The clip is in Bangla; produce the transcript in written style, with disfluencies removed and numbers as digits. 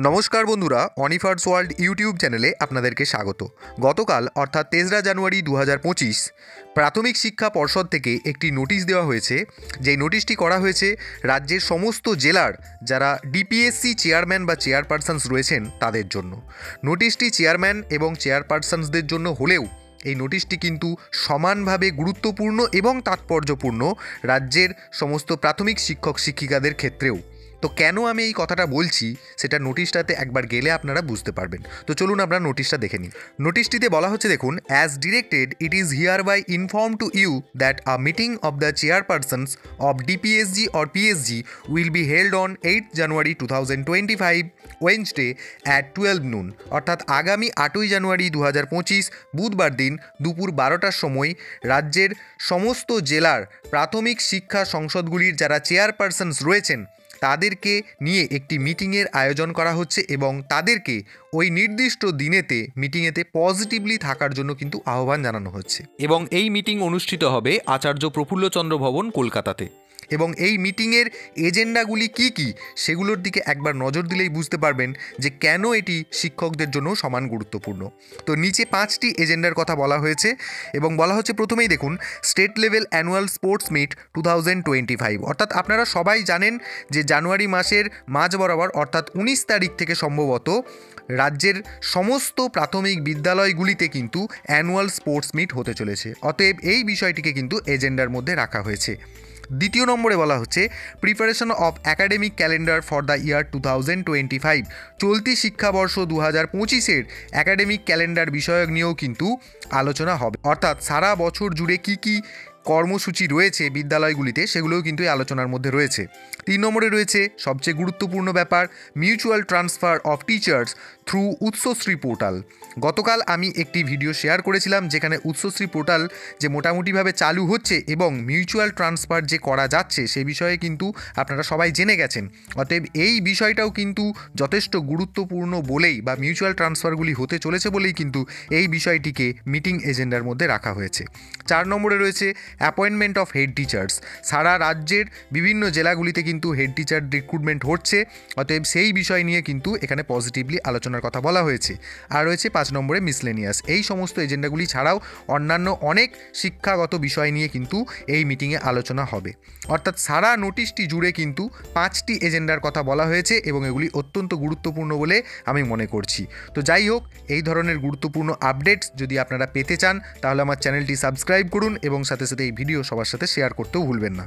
নমস্কার বন্ধুরা, অনিফার্স ওয়ার্ল্ড ইউটিউব চ্যানেলে আপনাদেরকে স্বাগত। গতকাল অর্থাৎ তেসরা জানুয়ারি 2025 প্রাথমিক শিক্ষা পর্ষদ থেকে একটি নোটিশ দেওয়া হয়েছে। যেই নোটিশটি করা হয়েছে রাজ্যের সমস্ত জেলার যারা ডিপিএসসি চেয়ারম্যান বা চেয়ারপারসনস রয়েছেন তাদের জন্য। নোটিশটি চেয়ারম্যান এবং চেয়ারপারসনসদের জন্য হলেও এই নোটিশটি কিন্তু সমানভাবে গুরুত্বপূর্ণ এবং তাৎপর্যপূর্ণ রাজ্যের সমস্ত প্রাথমিক শিক্ষক শিক্ষিকাদের ক্ষেত্রেও। তো কেন আমি এই কথাটা বলছি সেটা নোটিশটাতে একবার গেলে আপনারা বুঝতে পারবেন। তো চলুন আমরা নোটিশটা দেখে নিই। নোটিশটিতে বলা হচ্ছে, দেখুন, as directed it is hereby inform to you that a meeting of the chairpersons of DPSG or PSG will be held on 8 January 2025 Wednesday at 12 noon, অর্থাৎ আগামী 8ই জানুয়ারি 2025 বুধবার দিন দুপুর 12টার সময় রাজ্যের সমস্ত জেলার প্রাথমিক শিক্ষা সংসদগুলির যারা চেয়ারপারসনস রয়েছেন তাদেরকে নিয়ে একটি মিটিংয়ের আয়োজন করা হচ্ছে এবং তাদেরকে ওই নির্দিষ্ট দিনেতে মিটিংয়েতে পজিটিভলি থাকার জন্য কিন্তু আহ্বান জানানো হচ্ছে। এবং এই মিটিং অনুষ্ঠিত হবে আচার্য প্রফুল্লচন্দ্র ভবন, কলকাতাতে। এবং এই মিটিংয়ের এজেন্ডাগুলি কি কি সেগুলোর দিকে একবার নজর দিলেই বুঝতে পারবেন যে কেন এটি শিক্ষকদের জন্য সমান গুরুত্বপূর্ণ। তো নিচে 5টি এজেন্ডার কথা বলা হয়েছে এবং বলা হচ্ছে, প্রথমেই দেখুন, state level annual sports meet 2025, অর্থাৎ আপনারা সবাই জানেন যে জানুয়ারি মাসের মাঝ বরাবর অর্থাৎ 19 তারিখ থেকে সম্ভবত রাজ্যের সমস্ত প্রাথমিক বিদ্যালয়গুলিতে কিন্তু অ্যানুয়াল স্পোর্টস মিট হতে চলেছে। অতএব এই বিষয়টিকে কিন্তু এজেন্ডার মধ্যে রাখা হয়েছে। দ্বিতীয় নম্বরে বলা হচ্ছে preparation of academic calendar for the year 2025, চলতি শিক্ষাবর্ষ 2025-এর অ্যাকাডেমিক ক্যালেন্ডার বিষয়ক নিয়েও কিন্তু আলোচনা হবে। অর্থাৎ সারা বছর জুড়ে কি কি কর্মসূচি রয়েছে বিদ্যালয়গুলিতে সেগুলোও কিন্তু এই আলোচনার মধ্যে রয়েছে। 3 নম্বরে রয়েছে সবচেয়ে গুরুত্বপূর্ণ ব্যাপার, mutual transfer of teachers through Utsashree portal. গতকাল আমি একটি ভিডিও শেয়ার করেছিলাম যেখানে উৎসশ্রী পোর্টাল যে মোটামুটিভাবে চালু হচ্ছে এবং মিউচুয়াল ট্রান্সফার যে করা যাচ্ছে সে বিষয়ে কিন্তু আপনারা সবাই জেনে গেছেন। অতএব এই বিষয়টাও কিন্তু যথেষ্ট গুরুত্বপূর্ণ বলেই বা মিউচুয়াল ট্রান্সফারগুলি হতে চলেছে বলেই কিন্তু এই বিষয়টিকে মিটিং এজেন্ডার মধ্যে রাখা হয়েছে। 4 নম্বরে রয়েছে অ্যাপয়েন্টমেন্ট অফ হেড টিচার্স। সারা রাজ্যের বিভিন্ন জেলাগুলিতে কিন্তু হেড টিচার রিক্রুটমেন্ট হচ্ছে, অতএব সেই বিষয় নিয়ে কিন্তু এখানে পজিটিভলি আলোচনার কথা বলা হয়েছে। আর রয়েছে 5 নম্বরে মিসলেনিয়াস। এই সমস্ত এজেন্ডাগুলি ছাড়াও অন্যান্য অনেক শিক্ষাগত বিষয় নিয়ে কিন্তু এই মিটিংয়ে আলোচনা হবে। অর্থাৎ সারা নোটিশটি জুড়ে কিন্তু 5টি এজেন্ডার কথা বলা হয়েছে এবং এগুলি অত্যন্ত গুরুত্বপূর্ণ বলে আমি মনে করছি। তো যাই হোক, এই ধরনের গুরুত্বপূর্ণ আপডেটস যদি আপনারা পেতে চান তাহলে আমার চ্যানেলটি সাবস্ক্রাইব করুন এবং সাথে সাথে এই ভিডিও সবার সাথে শেয়ার করতেও ভুলবেন না।